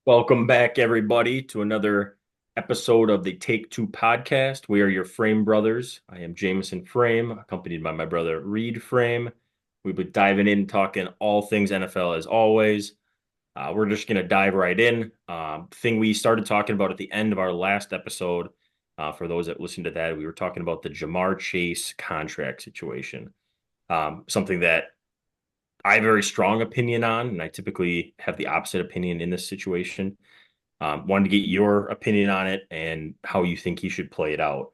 Welcome back, everybody, to another episode of the Take Two podcast. We are your Frame brothers. I am Jameson Frame, accompanied by my brother Reed Frame. We'll be diving in, talking all things NFL as always. We're just going to dive right in. Thing we started talking about at the end of our last episode, for those that listened to that, we were talking about the Jamar Chase contract situation. Something that I have a very strong opinion on, and I typically have the opposite opinion in this situation. Wanted to get your opinion on it and how you think he should play it out.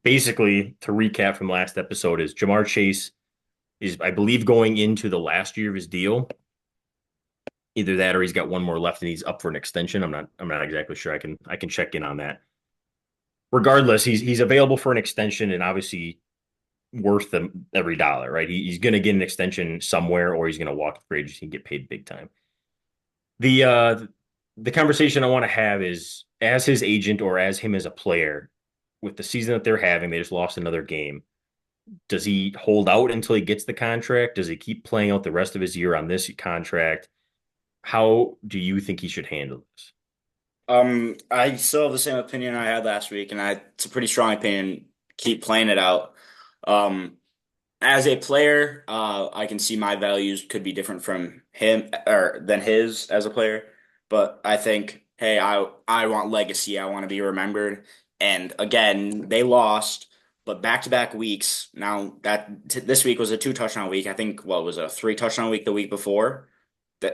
Basically, to recap from last episode, is Jamar Chase is, I believe, going into the last year of his deal. Either that or he's got one more left and he's up for an extension. I'm not exactly sure. I can check in on that. Regardless, he's available for an extension and obviously worth every dollar, right? He's going to get an extension somewhere or he's going to walk free agency and get paid big time. The uh the conversation I want to have is as his agent or as him as a player, with the season that they're having, they just lost another game. Does he hold out until he gets the contract? Does he keep playing out the rest of his year on this contract? How do you think he should handle this? I still have the same opinion I had last week, and it's a pretty strong opinion. Keep playing it out. Um, as a player, I can see my values could be different from him or than his as a player, but I think, hey, I want legacy. I want to be remembered. And again, they lost, but back-to-back weeks. Now that this week was a two touchdown week. I think what was it, a three touchdown week the week before.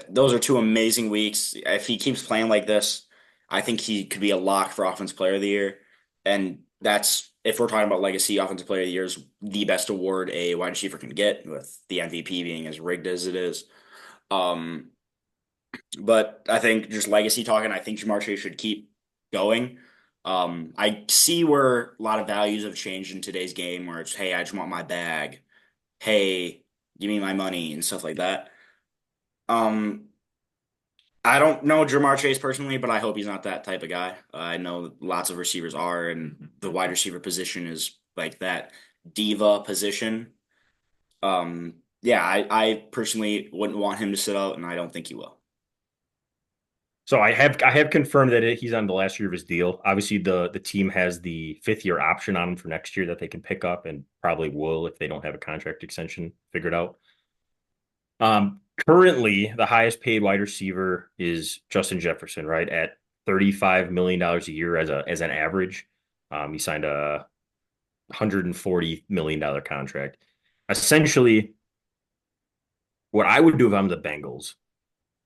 Those are two amazing weeks. If he keeps playing like this, I think he could be a lock for Offensive Player of the Year. And that's if we're talking about legacy, Offensive Player of the Year is the best award a wide receiver can get, with the MVP being as rigged as it is. Um, but I think just legacy talking, I think Jamar Chase should keep going. I see where a lot of values have changed in today's game, where it's, hey, I just want my bag. Hey, give me my money and stuff like that. Um, I don't know Jamar Chase personally, but I hope he's not that type of guy. I know lots of receivers are, and the wide receiver position is like that diva position. Yeah, I personally wouldn't want him to sit out, and I don't think he will. So I have confirmed that he's on the last year of his deal. Obviously, the team has the fifth year option on him for next year that they can pick up and probably will if they don't have a contract extension figured out. Currently, the highest paid wide receiver is Justin Jefferson, right, at $35 million a year as an average. He signed a $140 million contract. Essentially, what I would do if I'm the Bengals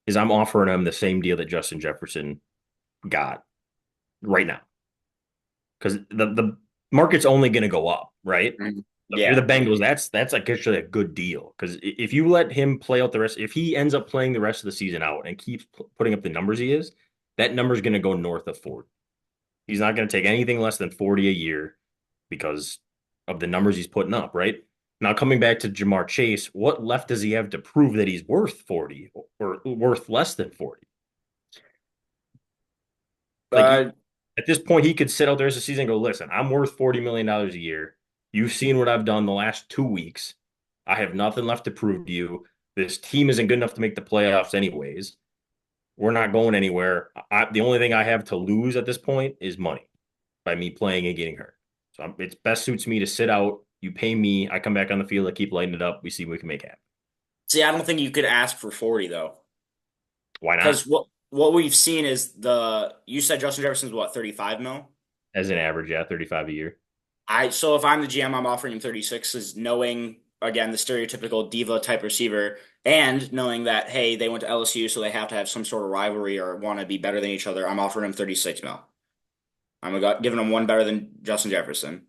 is I'm offering him the same deal that Justin Jefferson got right now because the market's only going to go up, right? Mhm. If you're the Yeah. Bengals, that's like actually a good deal because if you let him play out the rest, if he ends up playing the rest of the season out and keeps putting up the numbers he is, that number's going to go north of 40. He's not going to take anything less than 40 a year because of the numbers he's putting up, right? Now, coming back to Jamar Chase, what left does he have to prove that he's worth 40 or worth less than 40? Like Uh, at this point, he could sit out there as a season and go, listen, I'm worth $40 million a year. You've seen what I've done the last 2 weeks. I have nothing left to prove to you. This team isn't good enough to make the playoffs, anyways. We're not going anywhere. The only thing I have to lose at this point is money by me playing and getting hurt. So it's best suits me to sit out. You pay me. I come back on the field. I keep lighting it up. We see what we can make happen. See, I don't think you could ask for 40 though, Why not? because what we've seen is you said Justin Jefferson's what, 35 mil? As an average, yeah, 35 a year. So if I'm the GM, I'm offering him 36, is knowing again the stereotypical diva type receiver, and knowing that, hey, they went to LSU, so they have to have some sort of rivalry or want to be better than each other. I'm offering him 36 mil. Giving him one better than Justin Jefferson.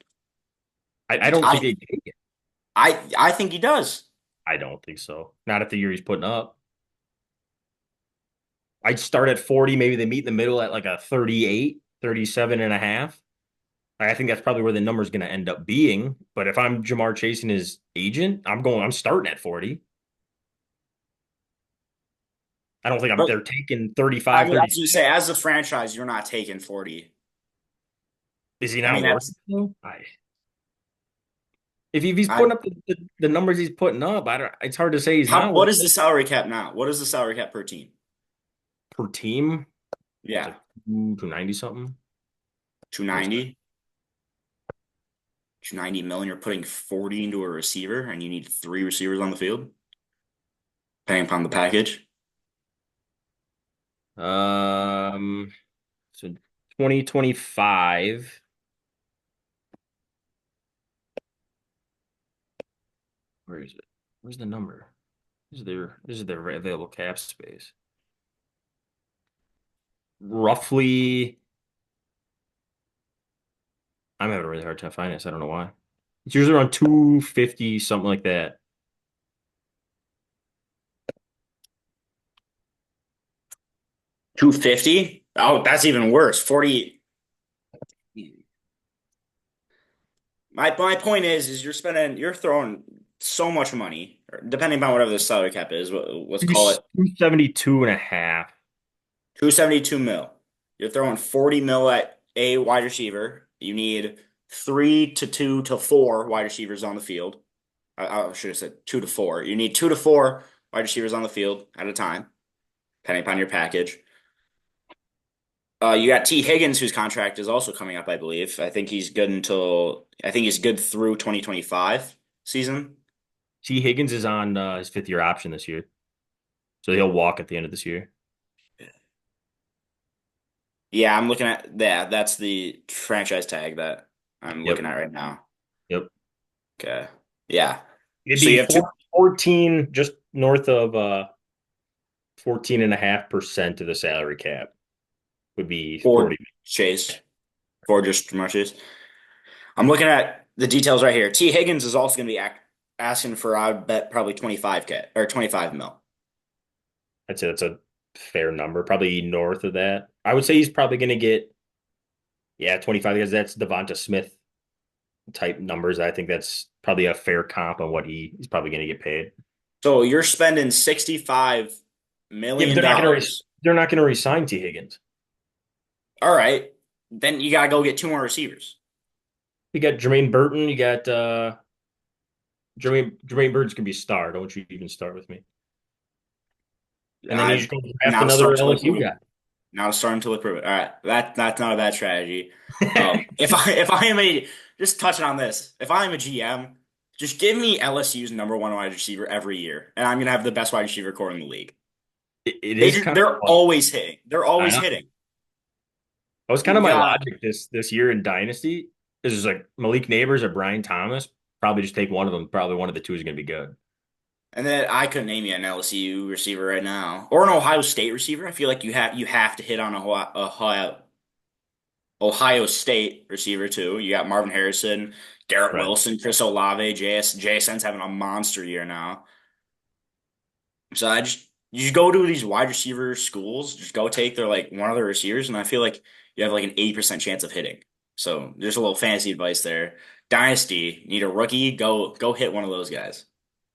I don't I think they take it. I think he does. I don't think so. Not at the year he's putting up. I'd start at 40. Maybe they meet in the middle at like a 38, 37 and a half. I think that's probably where the number's going to end up being. But if I'm Jamar chasing his agent, I'm starting at 40. I don't think But they're taking I 35, mean, 30. as you say, as a franchise, you're not taking 40. Is he I not mean, worth that's it though? If he's I putting up the numbers he's putting up, I don't, it's hard to say he's how not what worth is it. the salary cap now? What is the salary cap per team? per team. It's Yeah, like 290 something. What is that? 290. 290 million. You're putting 40 into a receiver, and you need three receivers on the field, depending upon the package. So 2025. Where is it? Where's the number? This is their available cap space. Roughly, I'm having a really hard time finding this. I don't know why. It's usually around 250, something like that. 250? Oh, that's even worse. 40. My point is you're throwing so much money, depending on whatever the salary cap is. Let's call it 272 and a half. 272 mil. You're throwing 40 mil at a wide receiver. You need three to two to four wide receivers on the field. I should have said two to four. You need two to four wide receivers on the field at a time, depending upon your package. You got T. Higgins, whose contract is also coming up, I believe. I think he's good through 2025 season. T. Higgins is on his fifth year option this year. So he'll walk at the end of this year. Yeah, I'm looking at that. That's the franchise tag that I'm Yep. looking at right now. Yep. Okay. Yeah. It'd So be you have two 14, just north of 14.5% of the salary cap would be for 40. Chase, for just Chase. I'm looking at the details right here. T. Higgins is also going to be asking for, I would bet, probably 25K or 25 mil. I'd say that's a fair number, probably north of that. I would say he's probably going to get, yeah, 25 because that's Devonta Smith type numbers. I think that's probably a fair comp on what he's probably going to get paid. So you're spending $65 Yeah, but million dollars. they're not going to resign T Higgins. All right. Then you got to go get two more receivers. You got Jermaine Burton. You got Jermaine Burton's going to be a star. Don't you even start with me. And then you I just go draft Now another start to look LSU guy. Now it's starting to look perfect. All right, that's not a bad strategy. If I am a just touching on this, if I am a GM, just give me LSU's number one wide receiver every year, and I'm gonna have the best wide receiver core in the league. It is kind They're of always hitting. They're I always know. hitting. That was kind You of my got logic this year in Dynasty. Is just like Malik Neighbors or Brian Thomas. Probably just take one of them. Probably one of the two is going to be good. and then I couldn't name you an LSU receiver right now or an Ohio State receiver. I feel like you have to hit on a Ohio State receiver too. You got Marvin Harrison, Garrett Right. Wilson, Chris Olave, JSN's having a monster year now. So you just go to these wide receiver schools, just go take their like one of their receivers, and I feel like you have like an 80% chance of hitting. So there's a little fantasy advice there. Dynasty, need a rookie, go hit one of those guys.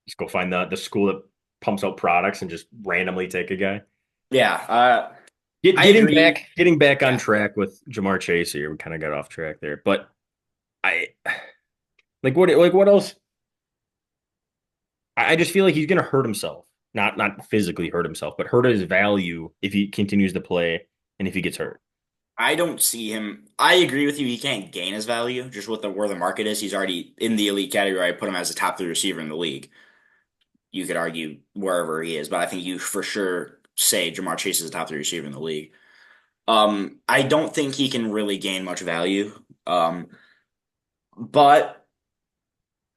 Just go find the school that pumps out products and just randomly take a guy. Yeah, Get I getting agree. back getting back on Yeah, track with Jamar Chase here. We kind of got off track there, but I what else? I just feel like he's going to hurt himself. Not physically hurt himself, but hurt his value if he continues to play and if he gets hurt. I don't see him. I agree with you. He can't gain his value just with where the market is. He's already in the elite category. I put him as a top three receiver in the league. You could argue wherever he is, but I think you for sure say Jamar Chase is a top three receiver in the league. I don't think he can really gain much value. But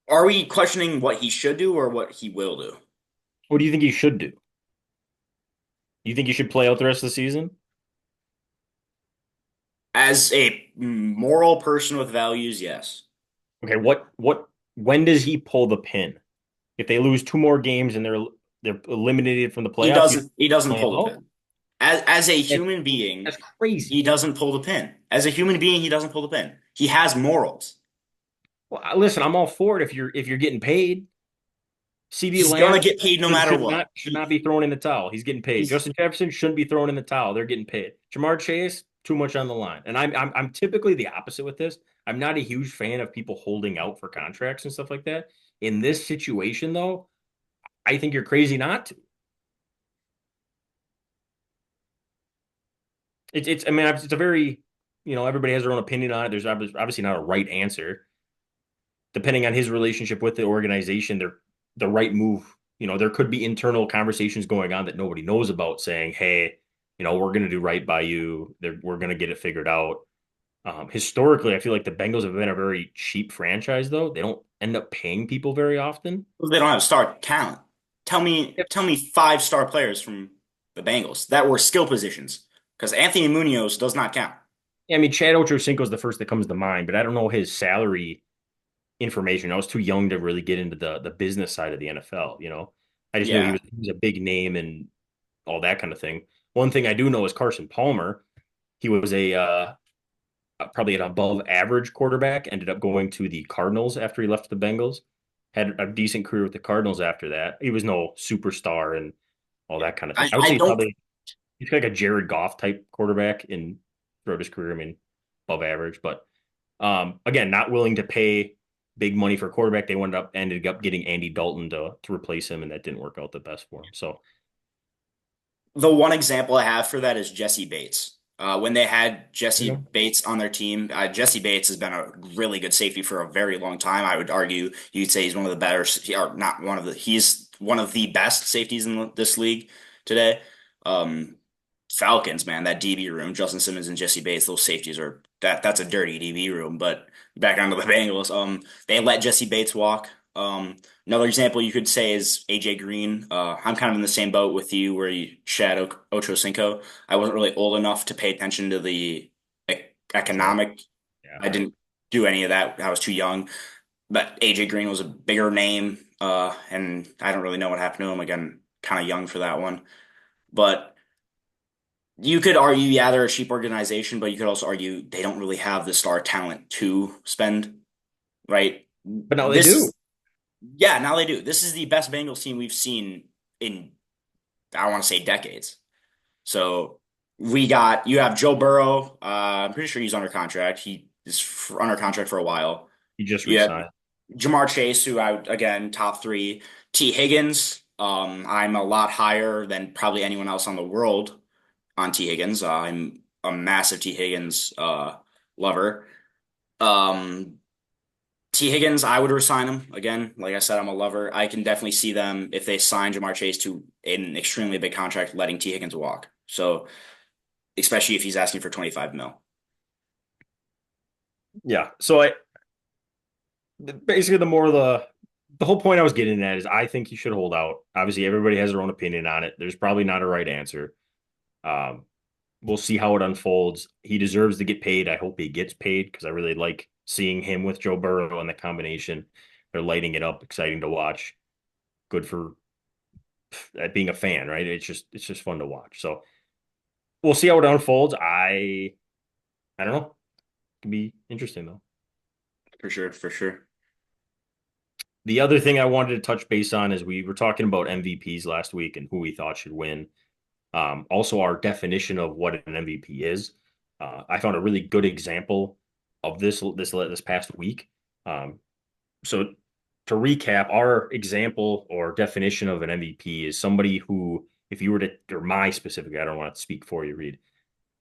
are we questioning what he should do or what he will do? What do you think he should do? You think he should play out the rest of the season? As a moral person with values, yes. Okay, when does he pull the pin? If they lose two more games and they're eliminated from the playoffs, you He doesn't play him pull the out? pin. As a That- human being, That's crazy. he doesn't pull the pin. As a human being, he doesn't pull the pin. He has morals. Well, listen, I'm all for it if you're getting paid. CD He's gonna Lamb get paid no matter what. should not be thrown in the towel. He's getting paid. He's Justin Jefferson shouldn't be thrown in the towel. They're getting paid. Jamar Chase, too much on the line. And I'm typically the opposite with this. I'm not a huge fan of people holding out for contracts and stuff like that. In this situation, though, I think you're crazy not to. It's I mean it's a very everybody has their own opinion on it. There's obviously not a right answer. Depending on his relationship with the organization, they're the right move. There could be internal conversations going on that nobody knows about, saying, "Hey, we're going to do right by you. We're going to get it figured out." Historically, I feel like the Bengals have been a very cheap franchise, though. They don't end up paying people very often. They don't have star talent. Tell me five-star players from the Bengals that were skill positions, because Anthony Munoz does not count. Yeah, I mean, Chad Ochocinco is the first that comes to mind, but I don't know his salary information. I was too young to really get into the business side of the NFL. I just knew he Yeah, was, he was a big name and all that kind of thing. One thing I do know is Carson Palmer. He was probably an above average quarterback, ended up going to the Cardinals after he left the Bengals. Had a decent career with the Cardinals after that. He was no superstar and all yeah. that kind of thing. I, I would I say don't. he's like a Jared Goff type quarterback in throughout his career. I mean, above average, but again, not willing to pay big money for a quarterback. They ended up getting Andy Dalton to replace him, and that didn't work out the best for him. So The one example I have for that is Jesse Bates. When they had you Jesse know, Bates on their team, Jesse Bates has been a really good safety for a very long time. I would argue you'd say he's one of the better, or not one of the, he's one of the best safeties in this league today. Um, Falcons, man, that DB room, Justin Simmons and Jesse Bates, those safeties are that's a dirty DB room. But back onto the Bengals, they let Jesse Bates walk. Another example you could say is AJ Green. I'm kind of in the same boat with you where you shat Ochocinco. I wasn't really old enough to pay attention to the sure, economic. yeah, I didn't do any of that. I was too young. But AJ Green was a bigger name, and I don't really know what happened to him. Again, kind of young for that one. But you could argue, yeah, they're a cheap organization, but you could also argue they don't really have the star talent to spend, right? but now they This do. is, yeah, now they do. This is the best Bengals team we've seen in, I want to say, decades. So you have Joe Burrow. I'm pretty sure he's under contract. He is under contract for a while. He just You have resigned. Jamar Chase, who again, top three. T. Higgins, I'm a lot higher than probably anyone else on the world on T. Higgins. I'm a massive T. Higgins lover. Um, T. Higgins, I would resign him again. Like I said, I'm a lover. I can definitely see them if they sign Jamar Chase to an extremely big contract, letting T. Higgins walk. So especially if he's asking for 25 mil. Yeah. So I basically the whole point I was getting at is I think he should hold out. Obviously, everybody has their own opinion on it. There's probably not a right answer. Um, we'll see how it unfolds. He deserves to get paid. I hope he gets paid because I really like seeing him with Joe Burrow and the combination. They're lighting it up, exciting to watch. Good for being a fan, right? It's just fun to watch. So we'll see how it unfolds. I don't know. It can be interesting though. For sure, for sure. The other thing I wanted to touch base on is we were talking about MVPs last week and who we thought should win. Also, our definition of what an MVP is. I found a really good example of this past week. Um, so to recap, our example or definition of an MVP is somebody who, if you were to, or my specifically, I don't want to speak for you, Reed,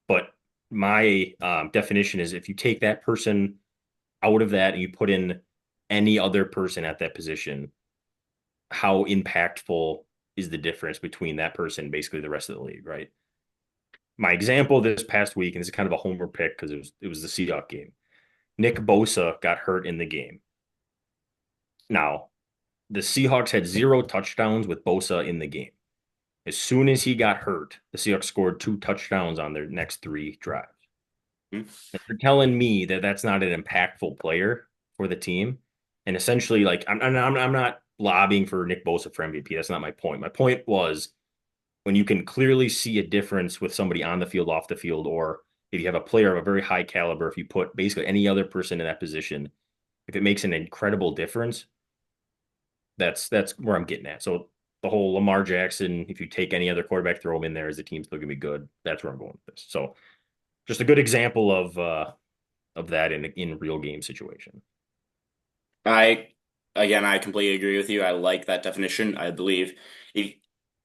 but my definition is if you take that person out of that and you put in any other person at that position, how impactful is the difference between that person and basically the rest of the league, right? My example this past week, and this is kind of a homer pick because it was the Seahawks game. Nick Bosa got hurt in the game. Now, the Seahawks had 0 touchdowns with Bosa in the game. As soon as he got hurt, the Seahawks scored 2 touchdowns on their next 3 drives. Hmm? And you're telling me that that's not an impactful player for the team, and essentially, like I'm not lobbying for Nick Bosa for MVP. That's not my point. My point was when you can clearly see a difference with somebody on the field, off the field, or if you have a player of a very high caliber, if you put basically any other person in that position, if it makes an incredible difference, that's where I'm getting at. So the whole Lamar Jackson, if you take any other quarterback, throw him in there, is the team still gonna be good? That's where I'm going with this. So just a good example of that in real game situation. I again, I completely agree with you. I like that definition. I believe if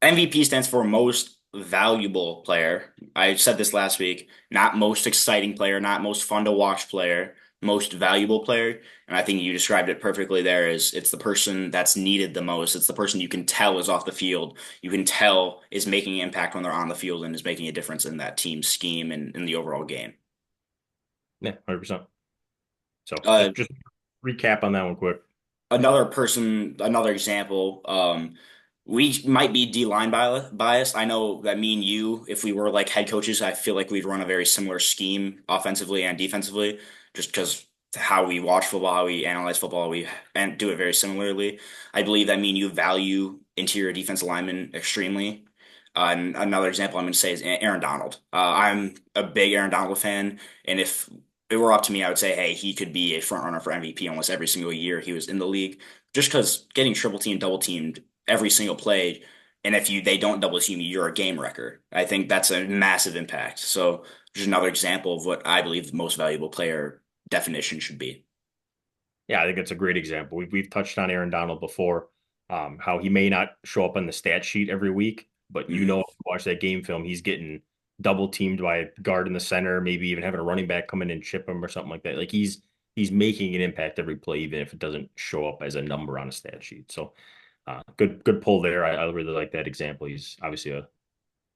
MVP stands for most valuable player. I said this last week, not most exciting player, not most fun to watch player, most valuable player. And I think you described it perfectly there is it's the person that's needed the most. It's the person you can tell is off the field. You can tell is making an impact when they're on the field and is making a difference in that team scheme and in the overall game. Yeah, 100%. So Uh, just recap on that one quick. Another person, another example. We might be D-line biased. I know that me and you, if we were like head coaches, I feel like we'd run a very similar scheme offensively and defensively, just because how we watch football, how we analyze football, we and do it very similarly. I believe that me and you value interior defense linemen extremely. And another example I'm going to say is Aaron Donald. I'm a big Aaron Donald fan, and if it were up to me, I would say, hey, he could be a front runner for MVP almost every single year he was in the league. Just because getting triple teamed, double teamed every single play, and if they don't double team you, you're a game wrecker. I think that's a massive impact. So just another example of what I believe the most valuable player definition should be. Yeah, I think it's a great example. We've touched on Aaron Donald before, how he may not show up on the stat sheet every week, but you know, Mhm. if you watch that game film, he's getting double teamed by a guard in the center, maybe even having a running back come in and chip him or something like that. Like he's making an impact every play, even if it doesn't show up as a number on a stat sheet. So good pull there. I really like that example. He's obviously a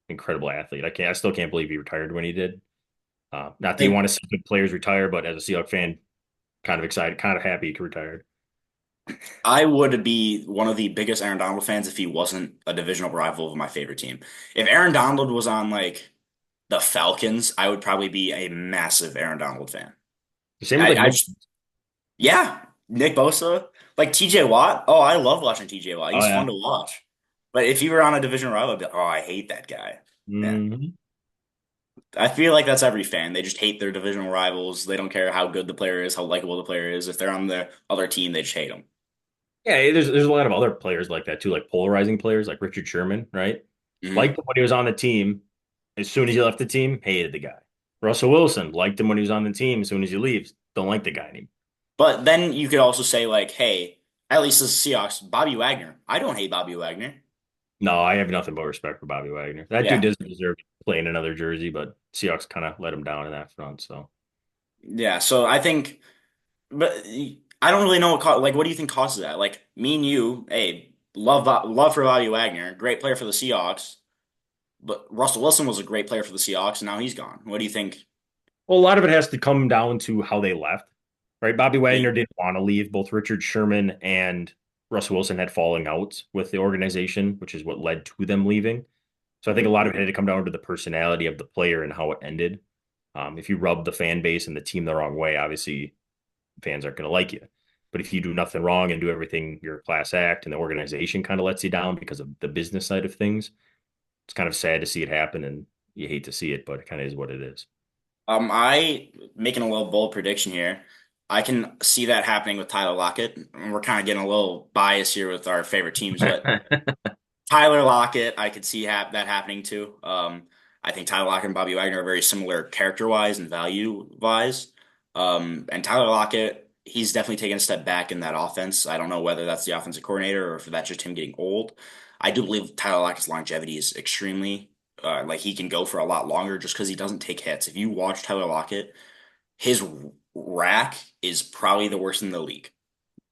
incredible athlete. I still can't believe he retired when he did. Not that you I want to see good players retire, but as a Seahawks fan, kind of excited, kind of happy he retired. I would be one of the biggest Aaron Donald fans if he wasn't a divisional rival of my favorite team. If Aaron Donald was on like the Falcons, I would probably be a massive Aaron Donald fan. Same with I, like I Nick. just Yeah, Nick Bosa, like TJ Watt. Oh, I love watching TJ Watt. Oh He's yeah. fun to watch. But if you were on a division rival, I'd be like, oh, I hate that guy. Yeah, Hmm. I feel like that's every fan. They just hate their divisional rivals. They don't care how good the player is, how likable the player is. If they're on the other team, they just hate them. Yeah, there's a lot of other players like that too, like polarizing players, like Richard Sherman, right? Hmm. Liked him when he was on the team. As soon as he left the team, hated the guy. Russell Wilson liked him when he was on the team. As soon as he leaves, don't like the guy anymore. But then you could also say like, hey, at least as Seahawks, Bobby Wagner. I don't hate Bobby Wagner. No, I have nothing but respect for Bobby Wagner. That dude Yeah, doesn't deserve to play in another jersey, but Seahawks kind of let him down in that front. So yeah. So I think. But I don't really know like what do you think causes that? Like me and you, hey, love for Bobby Wagner, great player for the Seahawks, but Russell Wilson was a great player for the Seahawks, and now he's gone. What do you think? well, a lot of it has to come down to how they left, right? Bobby Yeah. Wagner didn't want to leave. Both Richard Sherman and Russell Wilson had falling outs with the organization, which is what led to them leaving. So I think a lot of it had to come down to the personality of the player and how it ended. If you rub the fan base and the team the wrong way, obviously fans aren't going to like you. But if you do nothing wrong and do everything your class act and the organization kind of lets you down because of the business side of things, it's kind of sad to see it happen and you hate to see it, but it kind of is what it is. I making a little bold prediction here. I can see that happening with Tyler Lockett. And we're kind of getting a little biased here with our favorite teams, but Tyler Lockett, I could see that happening too. I think Tyler Lockett and Bobby Wagner are very similar character-wise and value-wise. And Tyler Lockett, he's definitely taken a step back in that offense. I don't know whether that's the offensive coordinator or if that's just him getting old. I do believe Tyler Lockett's longevity is extremely, like he can go for a lot longer just because he doesn't take hits. If you watch Tyler Lockett, his rack is probably the worst in the league,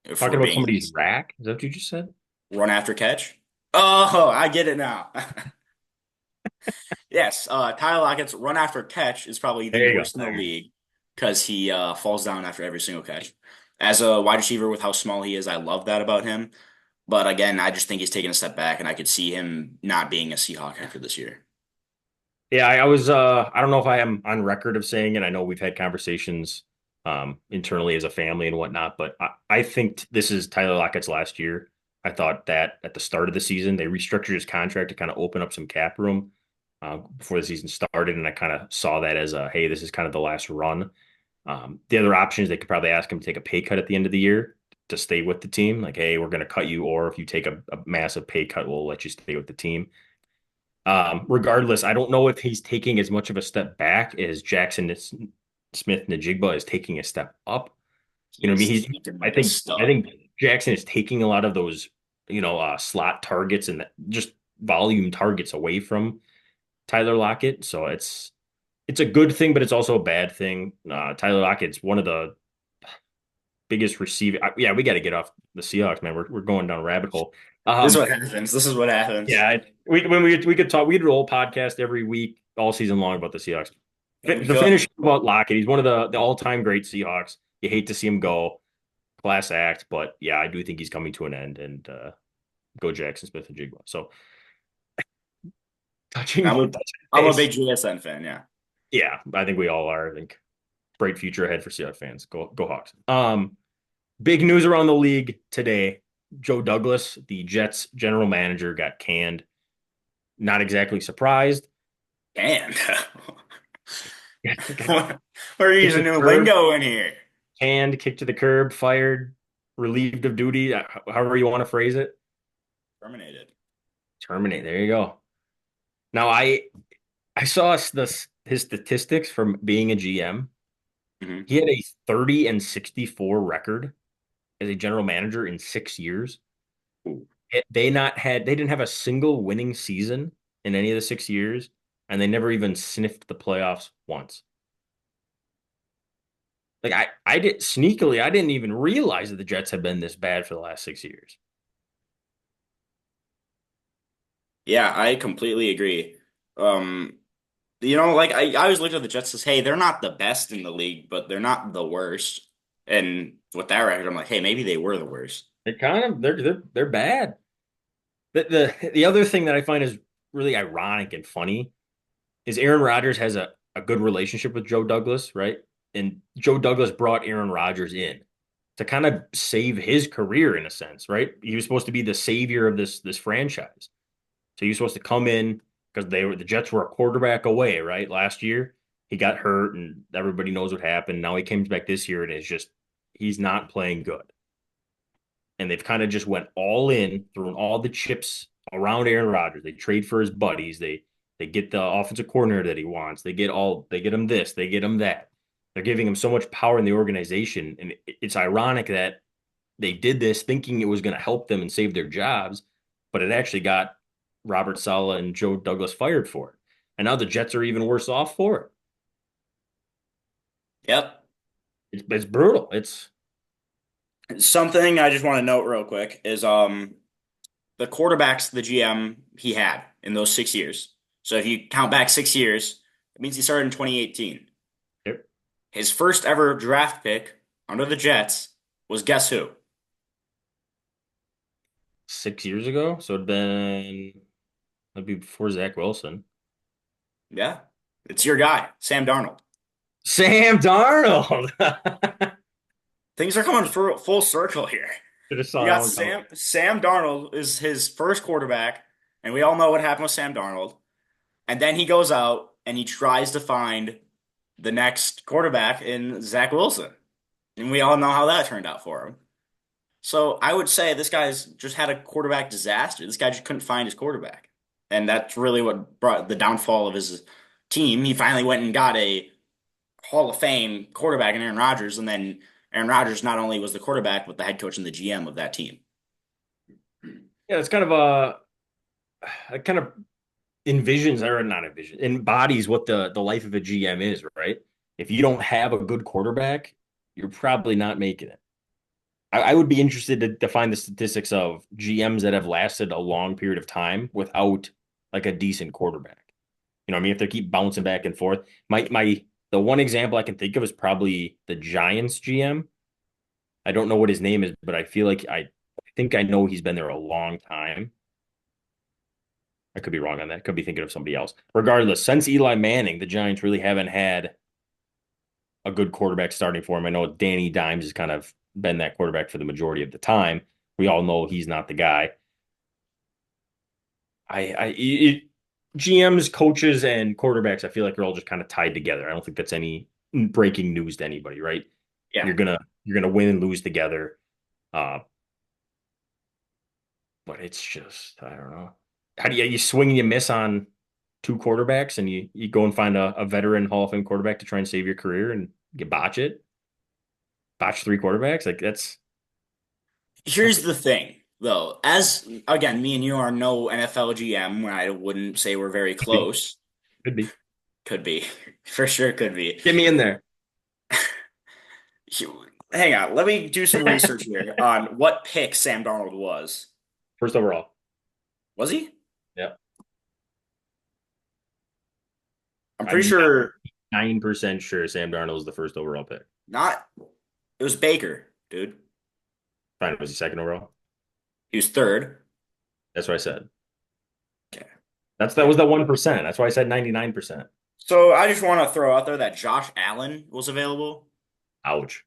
if Talking we're about being somebody's honest. rack, is that what you just said? Run after catch. Oh, I get it now. Yes, Tyler Lockett's run after catch is probably the There you go. worst in the league because he falls down after every single catch. As a wide receiver with how small he is, I love that about him. But again, I just think he's taking a step back, and I could see him not being a Seahawk after this year. Yeah, I don't know if I am on record of saying it. I know we've had conversations internally as a family and whatnot, but I think this is Tyler Lockett's last year. I thought that at the start of the season, they restructured his contract to kind of open up some cap room before the season started. And I kind of saw that as a, hey, this is kind of the last run. The other options, they could probably ask him to take a pay cut at the end of the year to stay with the team. Like, hey, we're going to cut you, or if you take a massive pay cut, we'll let you stay with the team. Regardless, I don't know if he's taking as much of a step back as Jackson Smith Najigba is taking a step up. You know what I mean? He's taken I like a think, I stud. think Jackson is taking a lot of those, slot targets and just volume targets away from Tyler Lockett. So it's a good thing, but it's also a bad thing. Tyler Lockett's one of the biggest receiver. Yeah, we got to get off the Seahawks, man. We're going down a rabbit hole. This is Um, what happens. This is what happens. yeah, we could talk. We could do a whole podcast every week, all season long about the Seahawks. We The could. finish about Lockett, he's one of the all time great Seahawks. You hate to see him go, class act, but yeah, I do think he's coming to an end, and go Jackson Smith and Jigba. So touching, I'm a touching I'm a base. big GSN fan. Yeah. Yeah, I think we all are. I think bright future ahead for Seahawks fans. Go Hawks. Big news around the league today. Joe Douglas, the Jets general manager, got canned. Not exactly surprised. And Got we're kicked using to the new curb, lingo in here. canned, kicked to the curb, fired, relieved of duty, however you want to phrase it. Terminated. Terminate. There you go. Now I saw his statistics from being a GM. Hmm. He had a 30-64 record as a general manager in 6 years. They didn't have a single winning season in any of the 6 years, and they never even sniffed the playoffs once. Like I did sneakily, I didn't even realize that the Jets had been this bad for the last 6 years. Yeah, I completely agree. Um, like I always looked at the Jets as, hey, they're not the best in the league, but they're not the worst. And with that record, I'm like, hey, maybe they were the worst. They're bad. The other thing that I find is really ironic and funny is Aaron Rodgers has a good relationship with Joe Douglas, right? And Joe Douglas brought Aaron Rodgers in to kind of save his career in a sense, right? He was supposed to be the savior of this franchise. So he was supposed to come in because the Jets were a quarterback away, right? Last year he got hurt, and everybody knows what happened. Now he comes back this year, and it's just he's not playing good. And they've kind of just went all in, throwing all the chips around Aaron Rodgers. They trade for his buddies. They get the offensive coordinator that he wants. They get him this, they get him that. They're giving him so much power in the organization, and it's ironic that they did this thinking it was going to help them and save their jobs, but it actually got Robert Saleh and Joe Douglas fired for it. And now the Jets are even worse off for it. Yep. It's brutal. It's Something I just want to note real quick is the quarterbacks the GM he had in those 6 years. So if you count back 6 years, it means he started in 2018. it, His first ever draft pick under the Jets was guess who? 6 years ago, so that'd be before Zach Wilson. Yeah, it's your guy, Sam Darnold. Sam Darnold. Things are coming full circle here. Should have You saw that got one coming. Sam Darnold is his first quarterback, and we all know what happened with Sam Darnold. And then he goes out and he tries to find the next quarterback in Zach Wilson. And we all know how that turned out for him. So I would say this guy's just had a quarterback disaster. This guy just couldn't find his quarterback. And that's really what brought the downfall of his team. He finally went and got a Hall of Fame quarterback in Aaron Rodgers, and then Aaron Rodgers not only was the quarterback, but the head coach and the GM of that team. Yeah, it's kind of it kind of envisions or not envision embodies what the life of a GM is, right? If you don't have a good quarterback, you're probably not making it. I would be interested to find the statistics of GMs that have lasted a long period of time without like a decent quarterback. You know what I mean? If they keep bouncing back and forth. The one example I can think of is probably the Giants GM. I don't know what his name is, but I feel like I think I know he's been there a long time. I could be wrong on that. Could be thinking of somebody else. Regardless, since Eli Manning, the Giants really haven't had a good quarterback starting for him. I know Danny Dimes has kind of been that quarterback for the majority of the time. We all know he's not the guy. GMs, coaches, and quarterbacks, I feel like are all just kind of tied together. I don't think that's any breaking news to anybody, right? Yeah. You're gonna win and lose together. Uh, but it's just I don't know. How do you swing and you miss on two quarterbacks and you go and find a veteran Hall of Fame quarterback to try and save your career and you botch it? Botch three quarterbacks? Like that's Here's the thing, though. As again, me and you are no NFL GM. I wouldn't say we're very close. Could be. Could be. For sure could be. Get me in there. Hang on, let me do some research here on what pick Sam Darnold was. First overall. Was he? Yep. I'm pretty I'm sure 9% sure Sam Darnold was the first overall pick. not. It was Baker, dude. Fine, was he second overall? He was third. That's what I said. Okay. That was the 1%. That's why I said 99%. So I just want to throw out there that Josh Allen was available. Ouch.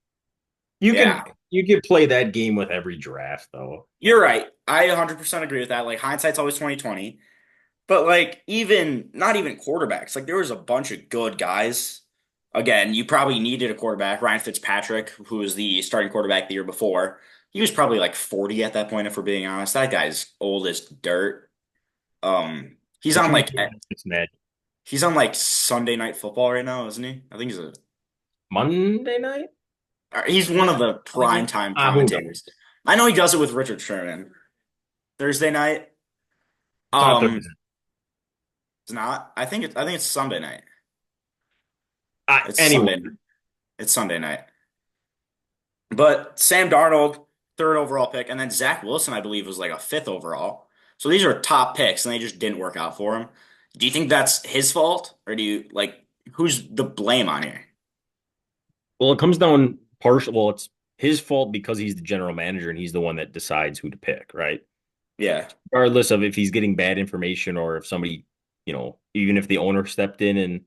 You can Yeah, you can play that game with every draft though. you're right. I 100% agree with that. Like hindsight's always 2020. But like even not even quarterbacks. Like there was a bunch of good guys. Again, you probably needed a quarterback. Ryan Fitzpatrick, who was the starting quarterback the year before, he was probably like 40 at that point, if we're being honest. That guy's old as dirt. He's What on you mean like it's mad? he's on like Sunday Night Football right now, isn't he? I think Monday night? he's one of the primetime Who knows? commentators. I know he does it with Richard Sherman. Thursday night. It's not Um, Thursday. it's not. I think it's Sunday night. It's Anyway, Sunday. It's Sunday night. But Sam Darnold, third overall pick, and then Zach Wilson, I believe, was like a fifth overall. So these are top picks, and they just didn't work out for him. Do you think that's his fault, or do you like who's the blame on here? well, it comes down partial. Well, it's his fault because he's the general manager and he's the one that decides who to pick, right? Yeah, Regardless of if he's getting bad information or if somebody, even if the owner stepped in and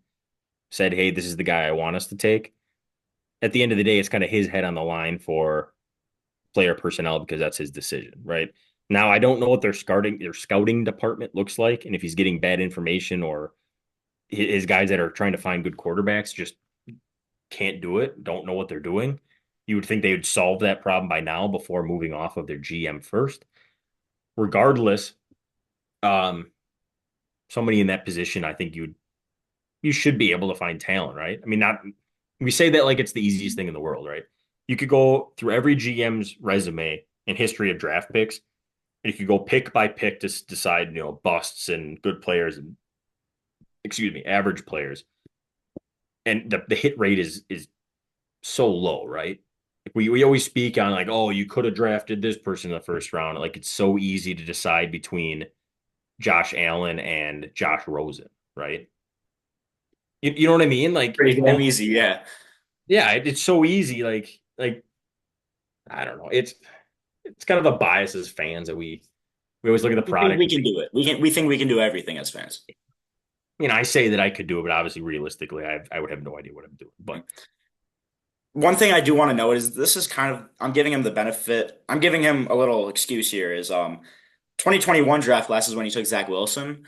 said, "Hey, this is the guy I want us to take." At the end of the day, it's kind of his head on the line for player personnel because that's his decision, right? Now, I don't know what their scouting department looks like, and if he's getting bad information or his guys that are trying to find good quarterbacks just can't do it, don't know what they're doing. You would think they would solve that problem by now before moving off of their GM first. Regardless, um, somebody in that position, I think you should be able to find talent, right? I mean, not we say that like it's the easiest thing in the world, right? You could go through every GM's resume and history of draft picks, and you could go pick by pick to decide, busts and good players and excuse me, average players. And the hit rate is so low, right? Like we always speak on like, oh, you could have drafted this person in the first round. Like it's so easy to decide between Josh Allen and Josh Rosen, right? You know what I mean? Like, pretty damn easy. Yeah, yeah, it's so easy. Like I don't know. It's kind of a bias as fans that we always look at the we think product. we can do it. We think we can do everything as fans. I say that I could do it, but obviously, realistically, I would have no idea what I'm doing. But One thing I do want to note is this is kind of I'm giving him the benefit. I'm giving him a little excuse here. Is 2021 draft class is when he took Zach Wilson.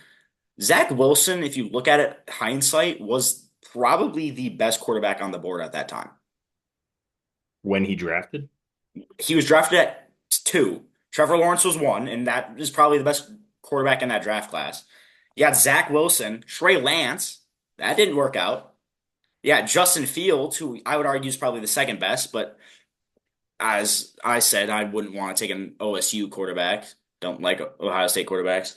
Zach Wilson, if you look at it hindsight, was probably the best quarterback on the board at that time. when he drafted, He was drafted at two. Trevor Lawrence was one, and that is probably the best quarterback in that draft class. You got Zach Wilson, Trey Lance. That didn't work out. Yeah, Justin Fields, who I would argue is probably the second best, but as I said, I wouldn't want to take an OSU quarterback. Don't like Ohio State quarterbacks.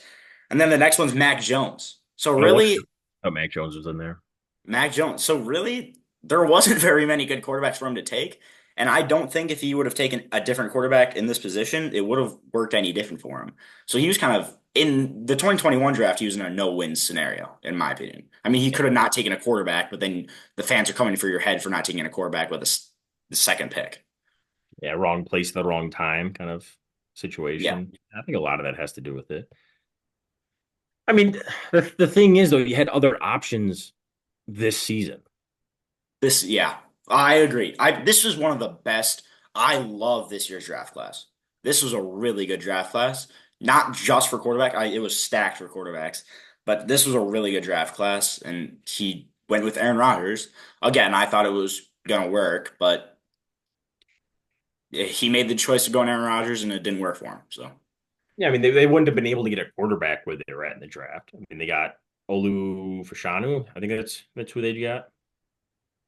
And then the next one's Mac Jones. So I watched really, oh, Mac Jones was in there. Mac Jones. So really, there wasn't very many good quarterbacks for him to take. And I don't think if he would have taken a different quarterback in this position, it would have worked any different for him. So he was kind of in the 2021 draft, he was in a no-win scenario, in my opinion. I mean, he Yeah, could have not taken a quarterback, but then the fans are coming for your head for not taking a quarterback with the second pick. yeah, wrong place at the wrong time kind of Yeah. situation. I think a lot of that has to do with it. I mean, the thing is though, you had other options this season. Yeah, I agree. This was one of the best. I love this year's draft class. This was a really good draft class, not just for quarterback. It was stacked for quarterbacks, but this was a really good draft class, and he went with Aaron Rodgers. Again, I thought it was gonna work, but he made the choice to go on Aaron Rodgers, and it didn't work for him. So Yeah, I mean they wouldn't have been able to get a quarterback where they were at in the draft. I mean they got Olu Fashanu. I think that's who they got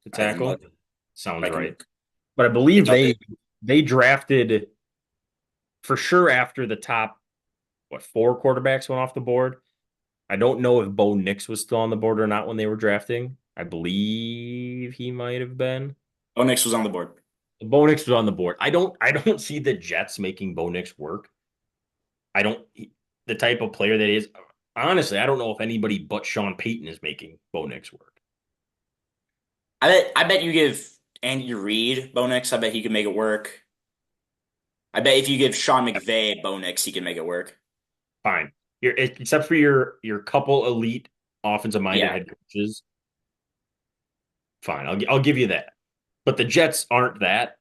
to I can tackle. look. Sounds I can right. look. But I believe It's updated. they drafted for sure after the top four quarterbacks went off the board. I don't know if Bo Nix was still on the board or not when they were drafting. I believe he might have been. Oh, Nix was on the board. Bo Nix was on the board. I don't see the Jets making Bo Nix work. I don't the type of player that is. Honestly, I don't know if anybody but Sean Payton is making Bo Nix work. I bet you give Andy Reid Bo Nix, I bet he could make it work. I bet if you give Sean McVay Bo Nix, he can make it work. Fine. Except for your couple elite offensive minded Yeah. head coaches. Fine. I'll give you that. But the Jets aren't that,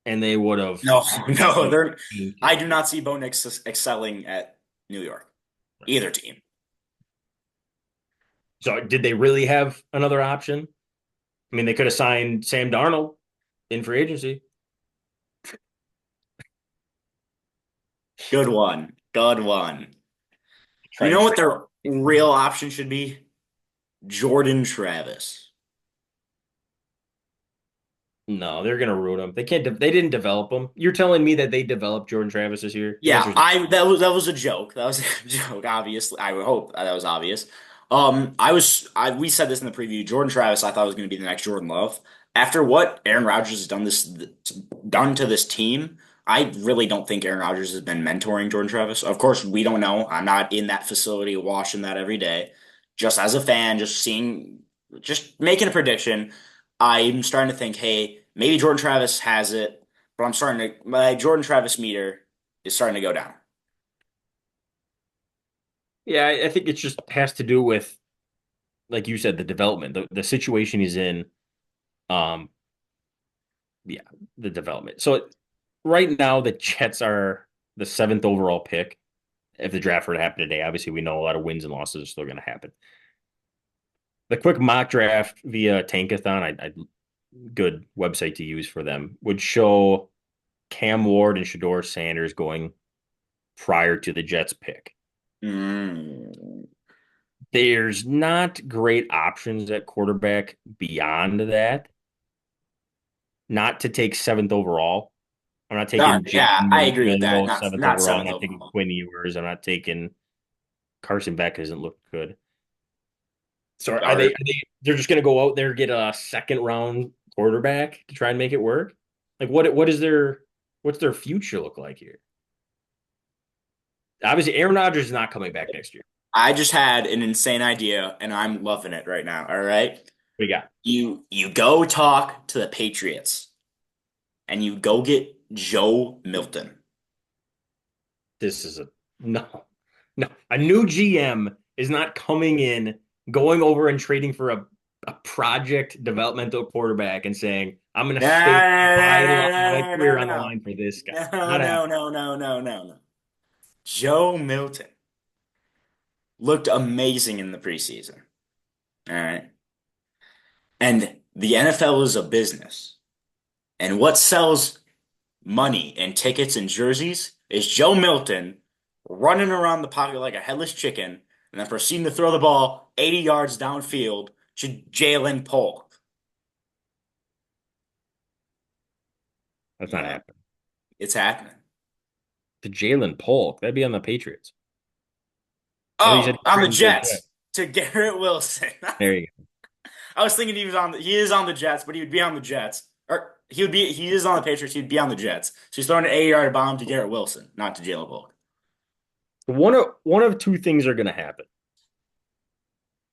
and they would have No, no, been they're. I do tanking. not see Bo Nix excelling at New York. Either team. So did they really have another option? I mean, they could have signed Sam Darnold in free agency. Good one. Good one. Try You and know what trade. their real option should be? Jordan Travis. No, they're gonna ruin him. They can't. They didn't develop him. You're telling me that they developed Jordan Travis this year? The answer Yeah, is I that was a joke. That was a joke, obviously. I would hope that was obvious. I we said this in the preview. Jordan Travis, I thought was going to be the next Jordan Love. After what Aaron Rodgers has done to this team, I really don't think Aaron Rodgers has been mentoring Jordan Travis. Of course, we don't know. I'm not in that facility watching that every day. Just as a fan, just seeing, just making a prediction, I'm starting to think, hey, maybe Jordan Travis has it, but I'm starting to my Jordan Travis meter is starting to go down. yeah. I think it just has to do with, like you said, the development, the situation he's in. Um, yeah, the development. So right now, the Jets are the seventh overall pick. If the draft were to happen today, obviously we know a lot of wins and losses are still going to happen. The quick mock draft via Tankathon, good website to use for them, would show Cam Ward and Shador Sanders going prior to the Jets pick. Mm. There's not great options at quarterback beyond that. Not to take seventh overall. I'm not taking Yeah, Jalen I agree with that. Milroe Not seventh not overall. I'm seventh not taking overall. Quinn Ewers. I'm not taking Carson Beck. Hasn't looked good. So they're just going to go out there and get a second round quarterback to try and make it work? Like what's their future look like here? Obviously, Aaron Rodgers is not coming back next year. I just had an insane idea and I'm loving it right now. All right. We got You go talk to the Patriots and you go get Joe Milton. this is a no, no. A new GM is not coming in, going over and trading for a project developmental quarterback and saying, I'm going to No, stake my no, career no, on the no, line for this guy. no, Not no, happening. no, no, no, no, no. Joe Milton looked amazing in the preseason. All right. And the NFL is a business. And what sells money and tickets and jerseys is Joe Milton running around the pocket like a headless chicken and then proceeding to throw the ball 80 yards downfield to Jalen Polk. That's not Yeah, happening. it's happening. To Jalen Polk, that'd be on the Patriots. I thought you said Oh, on the trading for the Jets. Jets to Garrett Wilson. There you go. I was thinking he is on the Jets, but he would be on the Jets. Or he is on the Patriots, he'd be on the Jets. So he's throwing an 80-yard bomb to Garrett Wilson, not to Jalen Polk. One of two things are going to happen.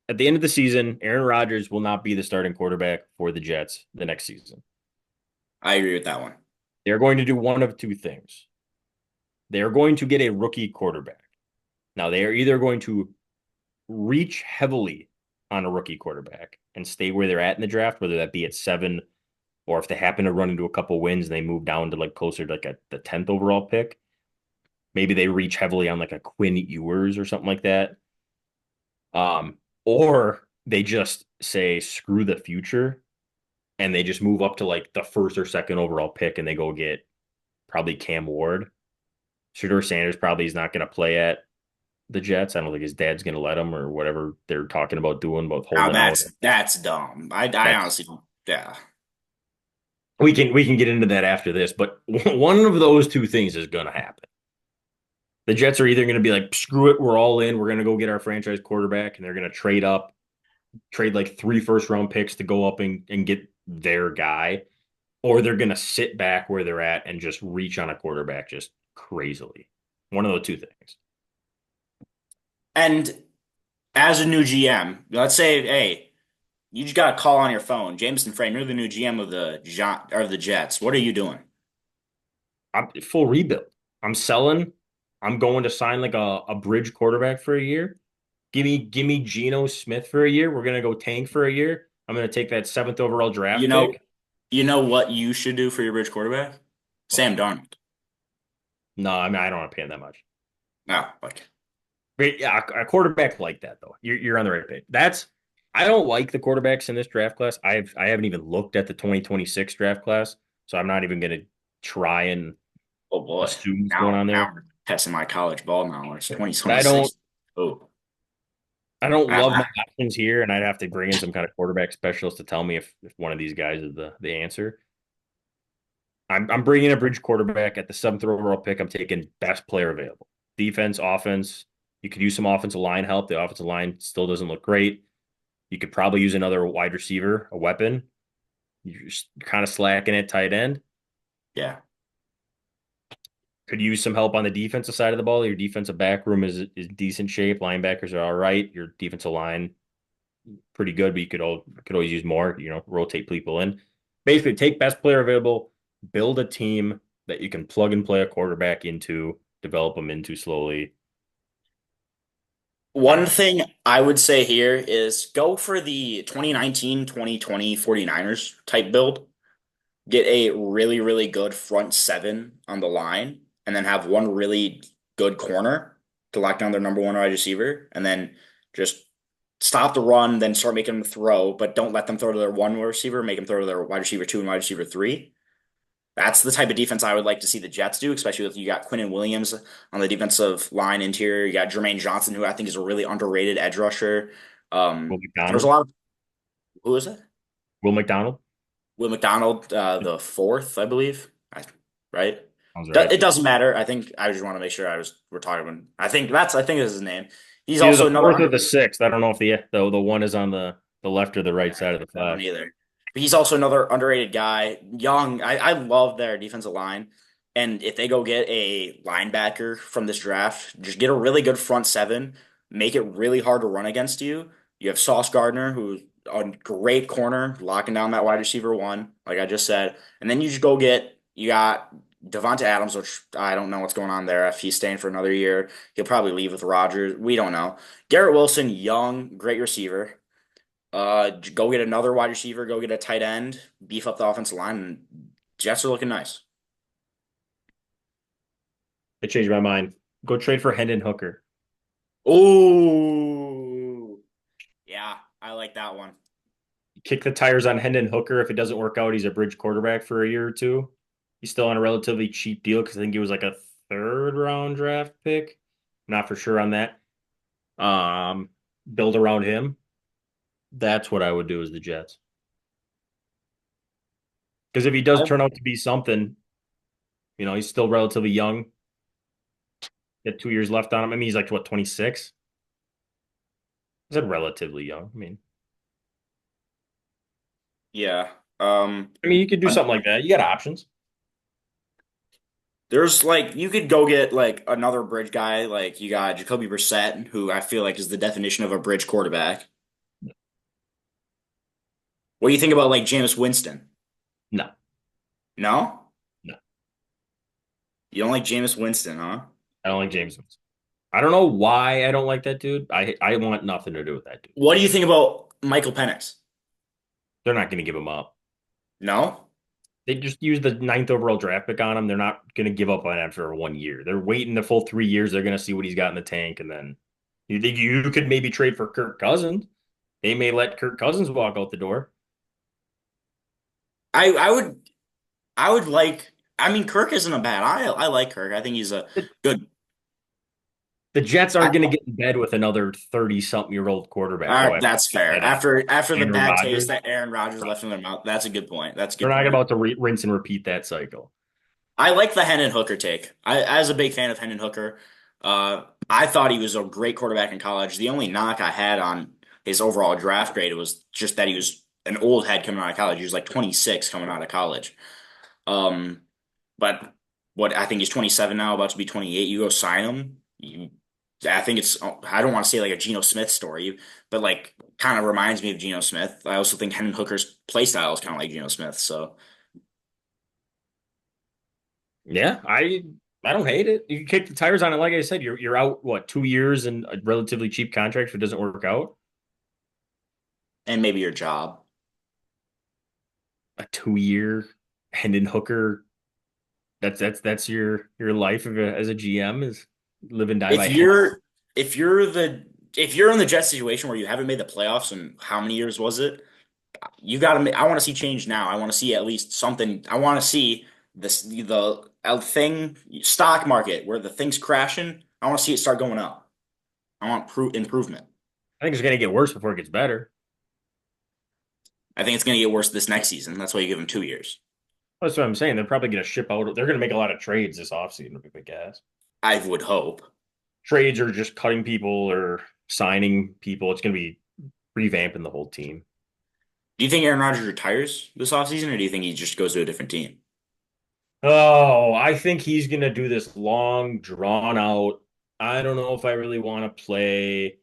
At the end of the season, Aaron Rodgers will not be the starting quarterback for the Jets the next season. I agree with that one. They're going to do one of two things. They're going to get a rookie quarterback. Now, they are either going to reach heavily on a rookie quarterback and stay where they're at in the draft, whether that be at 7, or if they happen to run into a couple wins and they move down to like closer to like the 10th overall pick, maybe they reach heavily on like a Quinn Ewers or something like that. Or they just say screw the future and they just move up to like the first or second overall pick and they go get probably Cam Ward. Shador Sanders probably is not going to play at the Jets. I don't think his dad's going to let him or whatever they're talking about doing, about Now holding out. that's dumb. I That's honestly don't. Yeah. we can get into that after this, but one of those two things is going to happen. The Jets are either going to be like, screw it, we're all in. We're going to go get our franchise quarterback, and they're going to trade up, trade like 3 first round picks to go up and get their guy, or they're going to sit back where they're at and just reach on a quarterback just crazily. One of the two things. And as a new GM, let's say, hey, you just got a call on your phone. Jameson Frame, you're the new GM of the Jets. What are you doing? I'm full rebuild. I'm selling. I'm going to sign like a bridge quarterback for a year. Give me Geno Smith for a year. We're gonna go tank for a year. I'm gonna take that seventh overall You draft know, pick. you know what you should do for your bridge quarterback? What? Sam Darnold. No, I mean I don't want to pay him that much. No, like, But yeah, a quarterback like that though, you're on the right page. That's I don't like the quarterbacks in this draft class. I haven't even looked at the 2026 draft class, so I'm not even gonna try and oh boy. assume what's going Now, on now there. we're testing my college ball knowledge. But I don't 2026. Oh, I don't love my ah, options here, and I'd have to bring in some kind of quarterback specialist to tell me if one of these guys is the answer. I'm bringing a bridge quarterback at the seventh overall pick. I'm taking best player available. Defense, offense. You could use some offensive line help. The offensive line still doesn't look great. You could probably use another wide receiver, a weapon. You're just kind of slacking at tight end. yeah. Could use some help on the defensive side of the ball. Your defensive back room is decent shape. Linebackers are all right. Your defensive line pretty good, but you could always use more. Rotate people in. Basically, take best player available, build a team that you can plug and play a quarterback into, develop them into slowly. I don't One know. thing I would say here is go for the 2019-2020 49ers type build. Get a really, really good front seven on the line, and then have one really good corner to lock down their number one wide receiver, and then just stop the run, then start making them throw, but don't let them throw to their one receiver, make them throw to their wide receiver two and wide receiver three. That's the type of defense I would like to see the Jets do, especially if you got Quinnen Williams on the defensive line interior. You got Jermaine Johnson, who I think is a really underrated edge rusher. Will There's a McDonald. lot of who is it? Will McDonald. Will McDonald, the fourth, I believe. Right? Sounds right. It doesn't matter. I think I just want to make sure we're talking about. I think this is his name. He's It's either also the another fourth or the sixth. I don't know if the one is on the left or the right side of the I don't flag. either. But he's also another underrated guy. Young. I love their defensive line. And if they go get a linebacker from this draft, just get a really good front seven, make it really hard to run against you. You have Sauce Gardner, who's a great corner, locking down that wide receiver one, like I just said. And then you just go get, you got Devonta Adams, which I don't know what's going on there. If he's staying for another year, he'll probably leave with Rodgers. We don't know. Garrett Wilson, young, great receiver. Go get another wide receiver, go get a tight end, beef up the offensive line, and Jets are looking nice. I changed my mind. Go trade for Hendon Hooker. Oh, yeah, I like that one. Kick the tires on Hendon Hooker. If it doesn't work out, he's a bridge quarterback for a year or two. He's still on a relatively cheap deal because I think he was like a third round draft pick. Not for sure on that. Um, Build around him. That's what I would do as the Jets. Because if he does I, turn out to be something, he's still relatively young. Got 2 years left on him. I mean, he's like what, 26? I said relatively young. yeah. You could do something like that. You got options. There's like you could go get like another bridge guy, like you got Jacoby Brissett, who I feel like is the definition of a bridge quarterback. What do you think about like Jameis Winston? No, No? no. You don't like Jameis Winston, huh? I don't like James Winston. I don't know why I don't like that dude. I want nothing to do with that dude. What do you think about Michael Penix? They're not going to give him up. No? They just used the ninth overall draft pick on him. They're not going to give up on him after 1 year. They're waiting the full 3 years. They're going to see what he's got in the tank, and then you think you could maybe trade for Kirk Cousins. They may let Kirk Cousins walk out the door. I would like. I mean, Kirk isn't a bad. I like Kirk. I think he's a The, good. the Jets I, aren't going to get in bed with another 30-something-year-old quarterback, though. After that's fair. that, After the Aaron bad taste Rodgers, that Aaron Rodgers left in their mouth, that's a good point. That's a they're good not point. about to rinse and repeat that cycle. I like the Hendon Hooker take. I was a big fan of Hendon Hooker. I thought he was a great quarterback in college. The only knock I had on his overall draft grade was just that he was an old head coming out of college. He was like 26 coming out of college. Um, but what I think he's 27 now, about to be 28. You go sign him. I think it's, I don't want to say like a Geno Smith story, but like kind of reminds me of Geno Smith. I also think Hendon Hooker's play style is kind of like Geno Smith. So Yeah, I don't hate it. You can kick the tires on it. Like I said, you're out what 2 years and a relatively cheap contract if it doesn't work out. and maybe your job. A 2 year Hendon Hooker. That's your life as a GM is live and die If by Hendon. you're if you're the if you're in the Jets situation where you haven't made the playoffs in how many years was it? You got to. I want to see change now. I want to see at least something. I want to see this the thing stock market where the thing's crashing. I want to see it start going up. I want improvement. I think it's going to get worse before it gets better. I think it's going to get worse this next season. That's why you give them 2 years. That's what I'm saying. They're probably going to ship out. They're going to make a lot of trades this offseason, I guess. I would hope. Trades are just cutting people or signing people. It's going to be revamping the whole team. Do you think Aaron Rodgers retires this offseason, or do you think he just goes to a different team? Oh, I think he's going to do this long, drawn out. I don't know if I really want to play.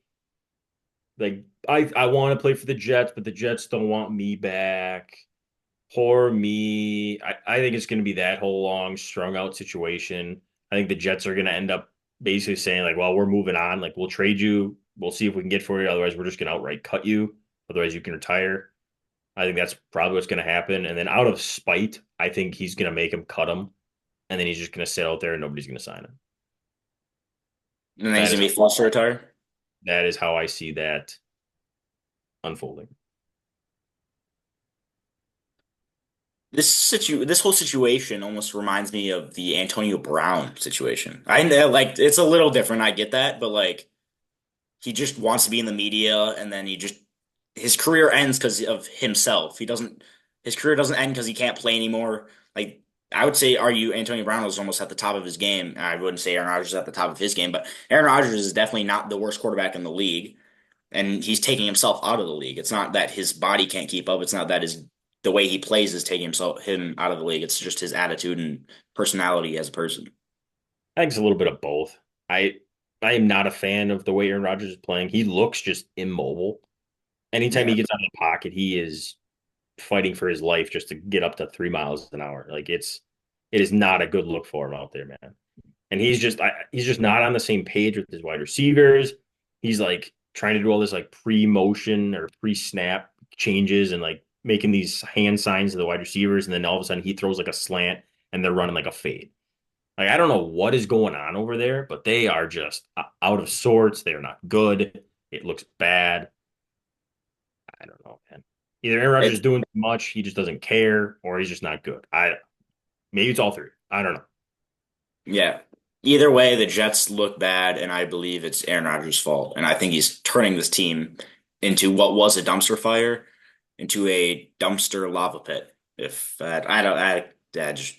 Like, I want to play for the Jets, but the Jets don't want me back. Poor me. I think it's going to be that whole long, strung out situation. I think the Jets are going to end up basically saying, like, well, we're moving on. Like, we'll trade you. We'll see if we can get for you. Otherwise, we're just going to outright cut you. Otherwise, you can retire. I think that's probably what's going to happen. And then out of spite, I think he's going to make him cut him. And then he's just going to sit out there and nobody's going to sign him. And then he's That going is to be forced to retire. that is how I see that unfolding. This whole situation almost reminds me of the Antonio Brown situation. I know, like it's a little different. I get that, but like he just wants to be in the media, and then his career ends because of himself. His career doesn't end because he can't play anymore. Like I would say, argue Antonio Brown was almost at the top of his game. I wouldn't say Aaron Rodgers is at the top of his game, but Aaron Rodgers is definitely not the worst quarterback in the league, and he's taking himself out of the league. It's not that his body can't keep up. It's not that his the way he plays is taking him out of the league. It's just his attitude and personality as a person. I think it's a little bit of both. I I am not a fan of the way Aaron Rodgers is playing. He looks just immobile. Anytime he Yeah. gets out of the pocket, he is fighting for his life just to get up to 3 miles an hour. Like it is not a good look for him out there, man. And he's just not on the same page with his wide receivers. He's like trying to do all this like pre-motion or pre-snap changes and like making these hand signs to the wide receivers, and then all of a sudden he throws like a slant and they're running like a fade. Like I don't know what is going on over there, but they are just out of sorts. They are not good. It looks bad. I don't know, man. Either Aaron Rodgers is It's doing too much, he just doesn't care, or he's just not good. I maybe it's all three. I don't know. yeah. Either way, the Jets look bad, and I believe it's Aaron Rodgers' fault. And I think he's turning this team into what was a dumpster fire into a dumpster lava pit. If that, I don't, I just,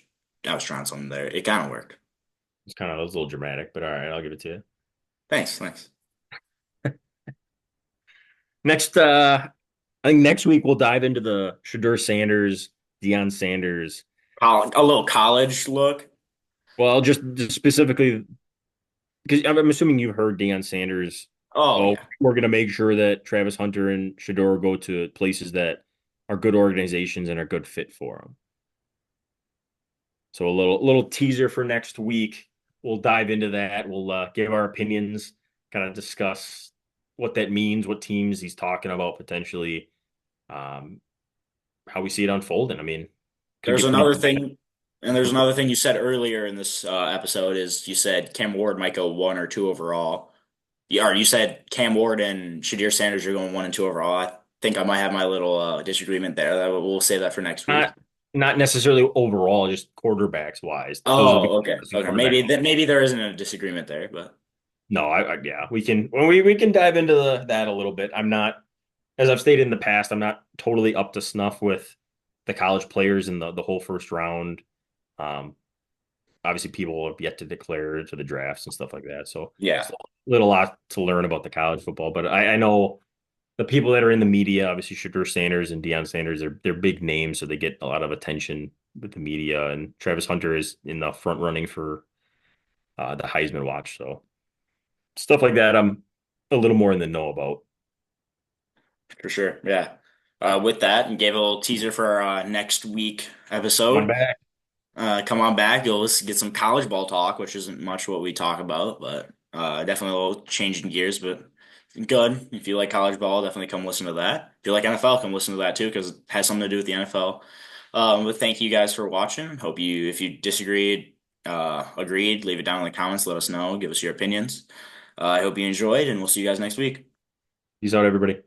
I was trying something there. It kind of worked. It's kind of a little dramatic, but all right, I'll give it to you. Thanks, thanks. Next, I think next week we'll dive into the Shadur Sanders, Deion Sanders. A little college look. Well, just specifically because I'm assuming you've heard Deion Sanders. Oh Oh, yeah. we're going to make sure that Travis Hunter and Shador go to places that are good organizations and are good fit for them. So a little teaser for next week. We'll dive into that. We'll give our opinions, kind of discuss what that means, what teams he's talking about potentially, um, how we see it unfolding. I mean, could There's get pretty another bad. thing, and there's another thing you said earlier in this episode is you said Cam Ward might go 1 or 2 overall. Yeah, or you said Cam Ward and Shadir Sanders are going 1 and 2 overall. I think I might have my little disagreement there. We'll save that for next week. Not not necessarily overall, just quarterbacks wise. Those would be Oh, okay, okay. quarterback. Maybe there isn't a disagreement there, but No, yeah, we can we can dive into that a little bit. I'm not, as I've stated in the past, I'm not totally up to snuff with the college players in the whole first round. Um, obviously people have yet to declare to the drafts and stuff like that. So Yeah, still a little lot to learn about the college football. But I know the people that are in the media, obviously Shedeur Sanders and Deion Sanders, they're big names, so they get a lot of attention with the media. And Travis Hunter is in the front running for the Heisman watch. So stuff like that, I'm a little more in the know about. for sure. Yeah. With that, and gave a little teaser for our next week Come on episode. back. Come on back. You'll get some college ball talk, which isn't much what we talk about, but definitely a little change in gears, but good. If you like college ball, definitely come listen to that. If you like NFL, come listen to that too, because it has something to do with the NFL. But thank you guys for watching. Hope you, if you disagreed, agreed, leave it down in the comments. Let us know. Give us your opinions. I hope you enjoyed, and we'll see you guys next week. Peace out, everybody.